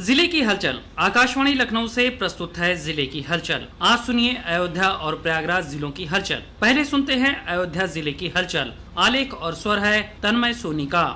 जिले की हलचल। आकाशवाणी लखनऊ से प्रस्तुत है जिले की हलचल। आज सुनिए अयोध्या और प्रयागराज जिलों की हलचल। पहले सुनते हैं अयोध्या जिले की हलचल। आलेख और स्वर है तन्मय सोनी का।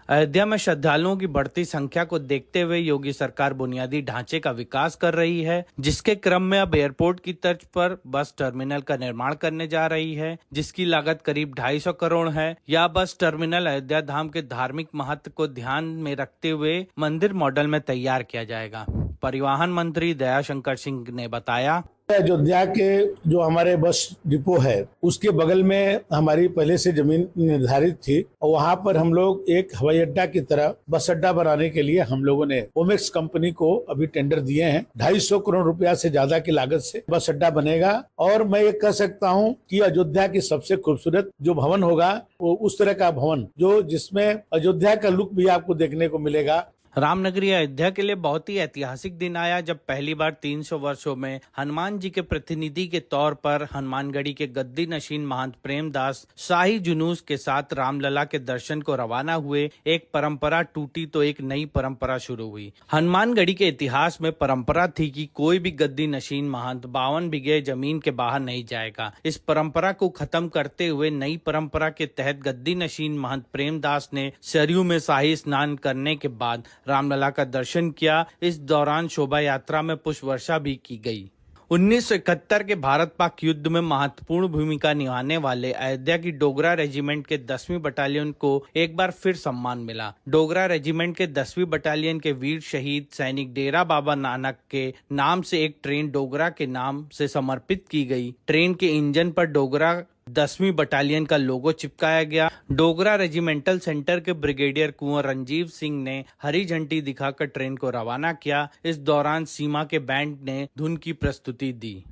अयोध्या में श्रद्धालुओं की बढ़ती संख्या को देखते हुए योगी सरकार बुनियादी ढांचे का विकास कर रही है, जिसके क्रम में अब एयरपोर्ट की तर्ज पर बस टर्मिनल का निर्माण करने जा रही है, जिसकी लागत करीब 250 करोड़ है। यह बस टर्मिनल अयोध्या धाम के धार्मिक महत्व को ध्यान में रखते हुए मंदिर मॉडल में तैयार किया जाएगा। परिवहन मंत्री दयाशंकर सिंह ने बताया, अयोध्या के जो हमारे बस डिपो है उसके बगल में हमारी पहले से जमीन निर्धारित थी और वहाँ पर हम लोग एक हवाई अड्डा की तरह बस अड्डा बनाने के लिए हम लोगों ने ओमेक्स कंपनी को अभी टेंडर दिए हैं। 250 करोड़ रुपया से ज्यादा की लागत से बस अड्डा बनेगा और मैं ये कह सकता हूँ कि अयोध्या की सबसे खूबसूरत जो भवन होगा वो उस तरह का भवन जो जिसमें अयोध्या का लुक भी आपको देखने को मिलेगा। रामनगरी अयोध्या के लिए बहुत ही ऐतिहासिक दिन आया जब पहली बार 300 वर्षों में हनुमान जी के प्रतिनिधि के तौर पर हनुमानगढ़ी के गद्दी नशीन महंत प्रेमदास शाही जुलूस के साथ रामलला के दर्शन को रवाना हुए। एक परंपरा टूटी तो एक नई परंपरा शुरू हुई। हनुमानगढ़ी के इतिहास में परंपरा थी कि कोई भी गद्दी नशीन महंत 52 बीघे जमीन के बाहर नहीं जाएगा। इस परंपरा को खत्म करते हुए नई परंपरा के तहत गद्दी नशीन महंत प्रेमदास ने सरयू में शाही स्नान करने के बाद रामलला का दर्शन किया। इस दौरान शोभा यात्रा में पुष्प वर्षा भी की गई। 1971 के भारत पाक युद्ध में महत्वपूर्ण भूमिका निभाने वाले अयोध्या की डोगरा रेजिमेंट के 10वीं बटालियन को एक बार फिर सम्मान मिला। डोगरा रेजिमेंट के 10वीं बटालियन के वीर शहीद सैनिक डेरा बाबा नानक के नाम से एक ट्रेन डोगरा के नाम से समर्पित की गई। ट्रेन के इंजन पर डोगरा 10वीं बटालियन का लोगो चिपकाया गया। डोगरा रेजिमेंटल सेंटर के ब्रिगेडियर कुंवर रंजीव सिंह ने हरी झंडी दिखाकर ट्रेन को रवाना किया। इस दौरान सीमा के बैंड ने धुन की प्रस्तुति दी।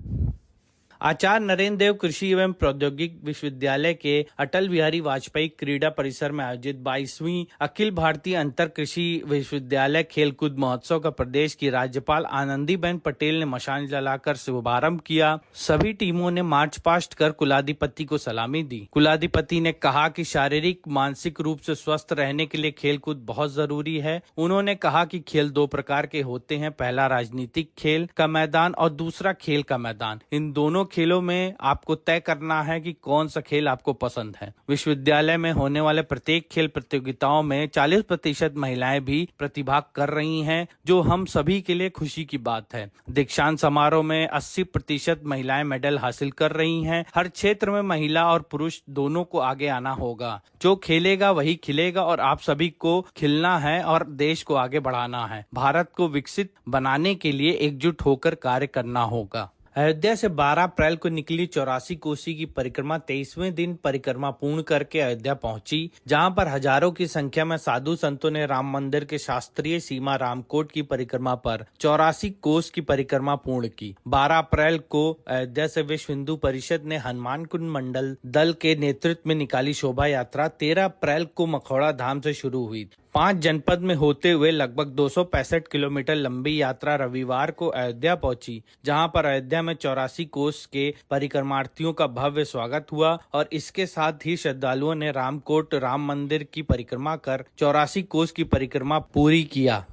आचार्य नरेंद्र देव कृषि एवं प्रौद्योगिक विश्वविद्यालय के अटल बिहारी वाजपेयी क्रीडा परिसर में आयोजित 22वीं अखिल भारतीय अंतर कृषि विश्वविद्यालय खेलकूद महोत्सव का प्रदेश की राज्यपाल आनंदीबेन पटेल ने मशाल जलाकर शुभारंभ किया। सभी टीमों ने मार्च पास्ट कर कुलाधिपति को सलामी दी। कुलाधिपति ने कहा कि शारीरिक मानसिक रूप से स्वस्थ रहने के लिए खेलकूद बहुत जरूरी है। उन्होंने कहा कि खेल 2 प्रकार के होते हैं, पहला राजनीतिक खेल का मैदान और दूसरा खेल का मैदान। इन दोनों खेलों में आपको तय करना है कि कौन सा खेल आपको पसंद है। विश्वविद्यालय में होने वाले प्रत्येक खेल प्रतियोगिताओं में 40% महिलाएं भी प्रतिभाग कर रही हैं, जो हम सभी के लिए खुशी की बात है। दीक्षांत समारोह में 80% महिलाएं मेडल हासिल कर रही हैं। हर क्षेत्र में महिला और पुरुष दोनों को आगे आना होगा। जो खेलेगा वही खिलेगा और आप सभी को खिलना है और देश को आगे बढ़ाना है। भारत को विकसित बनाने के लिए एकजुट होकर कार्य करना होगा। अयोध्या से 12 अप्रैल को निकली 84 कोसी की परिक्रमा 23वें दिन परिक्रमा पूर्ण करके अयोध्या पहुंची, जहां पर हजारों की संख्या में साधु संतों ने राम मंदिर के शास्त्रीय सीमा रामकोट की परिक्रमा पर 84 कोस की परिक्रमा पूर्ण की। 12 अप्रैल को अयोध्या से विश्व हिंदू परिषद ने हनुमान कुंड मंडल दल के नेतृत्व में निकाली शोभा यात्रा 13 अप्रैल को मखौड़ा धाम से शुरू हुई। 5 जनपद में होते हुए लगभग 265 किलोमीटर लंबी यात्रा रविवार को अयोध्या पहुंची, जहां पर अयोध्या में 84 कोस के परिक्रमार्थियों का भव्य स्वागत हुआ और इसके साथ ही श्रद्धालुओं ने रामकोट राम मंदिर की परिक्रमा कर 84 कोस की परिक्रमा पूरी किया।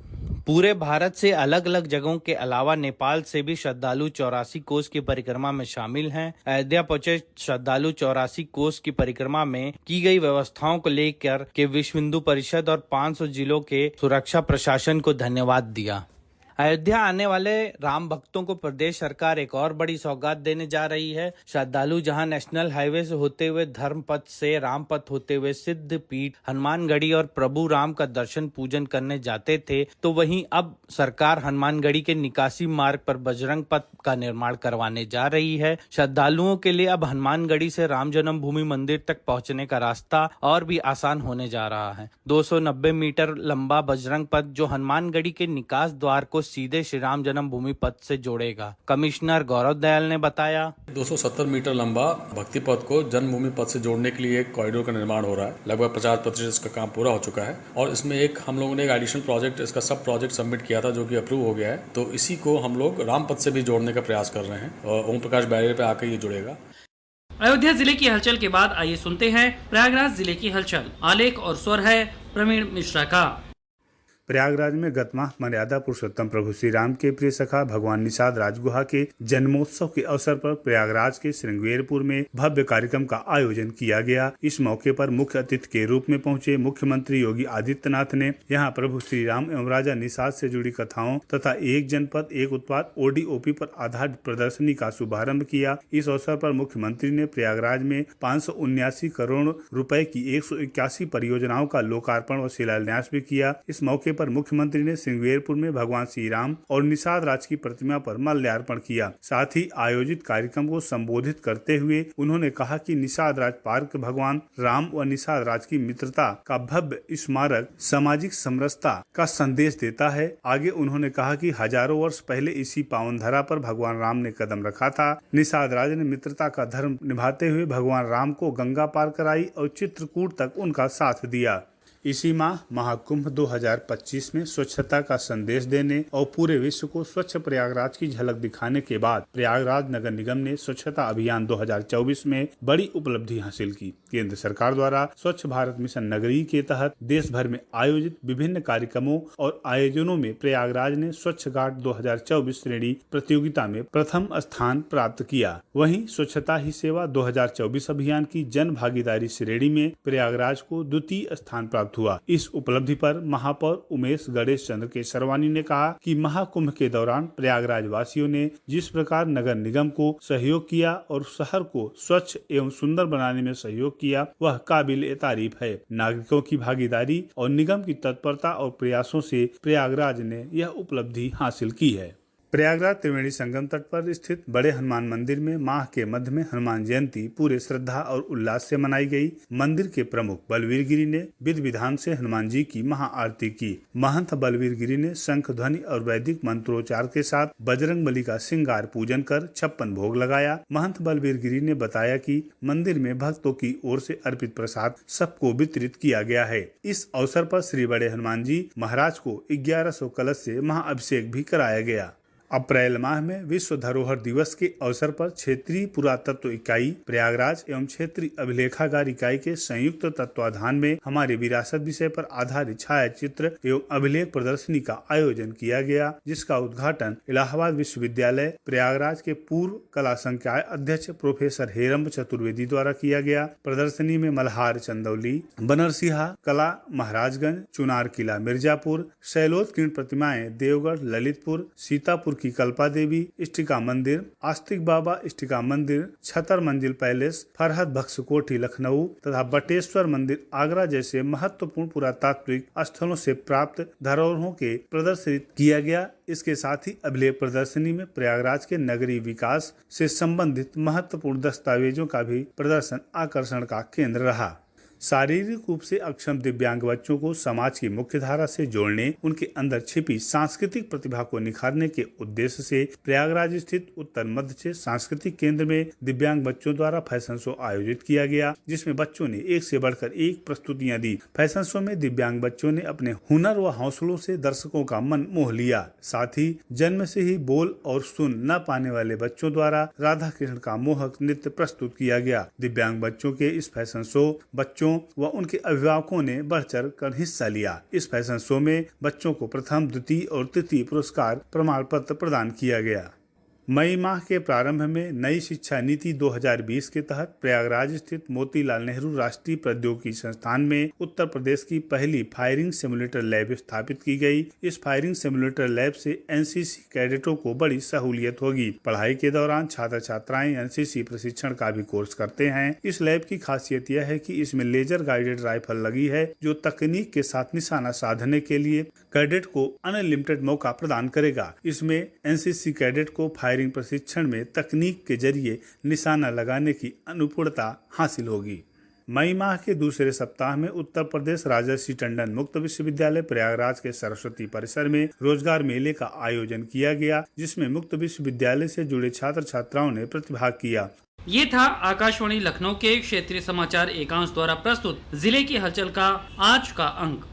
पूरे भारत से अलग अलग जगहों के अलावा नेपाल से भी श्रद्धालु 84 कोस की परिक्रमा में शामिल हैं। अयोध्या पहुंचे श्रद्धालु 84 कोस की परिक्रमा में की गई व्यवस्थाओं को लेकर के विश्व हिंदू परिषद और 500 जिलों के सुरक्षा प्रशासन को धन्यवाद दिया। अयोध्या आने वाले राम भक्तों को प्रदेश सरकार एक और बड़ी सौगात देने जा रही है। श्रद्धालु जहां नेशनल हाईवे से होते हुए धर्मपथ से रामपथ होते हुए सिद्ध पीठ हनुमानगढ़ी और प्रभु राम का दर्शन पूजन करने जाते थे, तो वहीं अब सरकार हनुमानगढ़ी के निकासी मार्ग पर बजरंग पथ का निर्माण करवाने जा रही है। श्रद्धालुओं के लिए अब हनुमानगढ़ी से राम जन्मभूमि मंदिर तक पहुंचने का रास्ता और भी आसान होने जा रहा है। 290 मीटर लंबा बजरंग पथ जो हनुमानगढ़ी के निकास द्वार को सीधे श्री राम जन्मभूमि पथ से जोड़ेगा। कमिश्नर गौरव दयाल ने बताया, 270 मीटर लंबा भक्ति पथ को जन्मभूमि पथ से जोड़ने के लिए एक कॉरिडोर का निर्माण हो रहा है। लगभग 50% इसका काम पूरा हो चुका है और इसमें हम लोगों ने एक एडिशनल प्रोजेक्ट, इसका सब प्रोजेक्ट सबमिट किया था जो कि अप्रूव हो गया है। तो इसी को हम लोग रामपथ से भी जोड़ने का प्रयास कर रहे हैं और ओम प्रकाश बैरियर पे आकर ये जुड़ेगा। अयोध्या जिले की हलचल के बाद आइए सुनते हैं प्रयागराज जिले की हलचल। आलेख और स्वर है प्रवीण मिश्रा का। प्रयागराज में गत माह मर्यादा पुरुषोत्तम प्रभु श्री राम के प्रिय सखा भगवान निषाद राजगुहा के जन्मोत्सव के अवसर पर प्रयागराज के श्रृंगेरपुर में भव्य कार्यक्रम का आयोजन किया गया। इस मौके पर मुख्य अतिथि के रूप में पहुंचे मुख्यमंत्री योगी आदित्यनाथ ने यहां प्रभु श्री राम एवं राजा निषाद से जुड़ी कथाओं तथा एक जनपद एक उत्पाद ODOP पर आधारित प्रदर्शनी का शुभारंभ किया। इस अवसर पर मुख्यमंत्री ने प्रयागराज में 579 करोड़ रुपए की 181 परियोजनाओं का लोकार्पण व शिलान्यास भी किया। इस मौके पर मुख्यमंत्री ने श्रृंगेरपुर में भगवान श्री राम और निषाद राज की प्रतिमा पर माल्यार्पण किया। साथ ही आयोजित कार्यक्रम को संबोधित करते हुए उन्होंने कहा कि निषाद राज पार्क भगवान राम व निषाद राज की मित्रता का भव्य स्मारक सामाजिक समरसता का संदेश देता है। आगे उन्होंने कहा कि हजारों वर्ष पहले इसी पावन धरा पर भगवान राम ने कदम रखा था। निषाद राज ने मित्रता का धर्म निभाते हुए भगवान राम को गंगा पार कराई और चित्रकूट तक उनका साथ दिया। इसी माह महाकुंभ 2025 में स्वच्छता का संदेश देने और पूरे विश्व को स्वच्छ प्रयागराज की झलक दिखाने के बाद प्रयागराज नगर निगम ने स्वच्छता अभियान 2024 में बड़ी उपलब्धि हासिल की। केंद्र सरकार द्वारा स्वच्छ भारत मिशन नगरी के तहत देश भर में आयोजित विभिन्न कार्यक्रमों और आयोजनों में प्रयागराज ने स्वच्छ घाट 2024 श्रेणी प्रतियोगिता में प्रथम स्थान प्राप्त किया। वहीं स्वच्छता ही सेवा 2024 अभियान की जन भागीदारी श्रेणी में प्रयागराज को द्वितीय स्थान प्राप्त हुआ। इस उपलब्धि पर महापौर उमेश गणेश चंद्र केसरवानी ने कहा कि महाकुंभ के दौरान प्रयागराज वासियों ने जिस प्रकार नगर निगम को सहयोग किया और शहर को स्वच्छ एवं सुंदर बनाने में सहयोग किया, वह काबिल तारीफ है। नागरिकों की भागीदारी और निगम की तत्परता और प्रयासों से प्रयागराज ने यह उपलब्धि हासिल की है। प्रयागराज त्रिवेणी संगम तट पर स्थित बड़े हनुमान मंदिर में माह के मध्य में हनुमान जयंती पूरे श्रद्धा और उल्लास से मनाई गई। मंदिर के प्रमुख बलवीर गिरी ने विधि विधान से हनुमान जी की महाआरती की। महंत बलवीर गिरी ने शंख ध्वनि और वैदिक मंत्रोच्चार के साथ बजरंग बली का श्रृंगार पूजन कर 56 भोग लगाया। महंत बलवीर गिरी ने बताया कि मंदिर में भक्तों की ओर से अर्पित प्रसाद सबको वितरित किया गया है। इस अवसर पर श्री बड़े हनुमान जी महाराज को 1100 कलश से महाअभिषेक भी कराया गया। अप्रैल माह में विश्व धरोहर दिवस के अवसर पर क्षेत्रीय पुरातत्व इकाई प्रयागराज एवं क्षेत्रीय अभिलेखागार इकाई के संयुक्त तत्वाधान में हमारी विरासत विषय पर आधारित छायाचित्र एवं अभिलेख प्रदर्शनी का आयोजन किया गया, जिसका उद्घाटन इलाहाबाद विश्वविद्यालय प्रयागराज के पूर्व कला संकाय अध्यक्ष प्रोफेसर हेरम्ब चतुर्वेदी द्वारा किया गया। प्रदर्शनी में मल्हार चंदौली, बनरसिंहा कला महाराजगंज, चुनार किला मिर्जापुर, शैलोत्कीर्ण प्रतिमाएं देवगढ़ ललितपुर, सीतापुर की कल्पा देवी इष्टिका मंदिर, आस्तिक बाबा इष्टिका मंदिर, छतर मंजिल पैलेस, फरहद बख्श कोठी लखनऊ तथा बटेश्वर मंदिर आगरा जैसे महत्वपूर्ण पुरातात्विक स्थलों से प्राप्त धरोहरों के प्रदर्शित किया गया। इसके साथ ही अभिलेख प्रदर्शनी में प्रयागराज के नगरीय विकास से संबंधित महत्वपूर्ण दस्तावेजों का भी प्रदर्शन आकर्षण का केंद्र रहा। शारीरिक रूप से अक्षम दिव्यांग बच्चों को समाज की मुख्य धारा से जोड़ने, उनके अंदर छिपी सांस्कृतिक प्रतिभा को निखारने के उद्देश्य से प्रयागराज स्थित उत्तर मध्य क्षेत्र सांस्कृतिक केंद्र में दिव्यांग बच्चों द्वारा फैशन शो आयोजित किया गया, जिसमें बच्चों ने एक से बढ़कर एक प्रस्तुतियां दी। फैशन शो में दिव्यांग बच्चों ने अपने हुनर व हौसलों से दर्शकों का मन मोह लिया। साथ ही जन्म से ही बोल और सुन न पाने वाले बच्चों द्वारा राधा कृष्ण का मोहक नृत्य प्रस्तुत किया गया। दिव्यांग बच्चों के इस फैशन शो बच्चों व उनके अभिभावकों ने बढ़ चढ़ कर हिस्सा लिया। इस फैशन शो में बच्चों को प्रथम, द्वितीय और तृतीय पुरस्कार प्रमाण पत्र प्रदान किया गया। मई माह के प्रारंभ में नई शिक्षा नीति 2020 के तहत प्रयागराज स्थित मोतीलाल नेहरू राष्ट्रीय प्रौद्योगिकी संस्थान में उत्तर प्रदेश की पहली फायरिंग सिमुलेटर लैब स्थापित की गई। इस फायरिंग सिमुलेटर लैब से एनसीसी कैडेटों को बड़ी सहूलियत होगी। पढ़ाई के दौरान छात्र छात्राएं एनसीसी प्रशिक्षण का भी कोर्स करते हैं। इस लैब की खासियत यह है कि इसमें लेजर गाइडेड राइफल लगी है, जो तकनीक के साथ निशाना साधने के लिए कैडेट को अनलिमिटेड मौका प्रदान करेगा। इसमें एनसीसी कैडेट को फायरिंग प्रशिक्षण में तकनीक के जरिए निशाना लगाने की अनुपूर्णता हासिल होगी। मई माह के दूसरे सप्ताह में उत्तर प्रदेश राजर्षि टंडन मुक्त विश्वविद्यालय प्रयागराज के सरस्वती परिसर में रोजगार मेले का आयोजन किया गया, जिसमें मुक्त विश्वविद्यालय से जुड़े छात्र छात्राओं ने प्रतिभाग किया। ये था आकाशवाणी लखनऊ के क्षेत्रीय समाचार एकांश द्वारा प्रस्तुत जिले की हलचल का आज का अंक।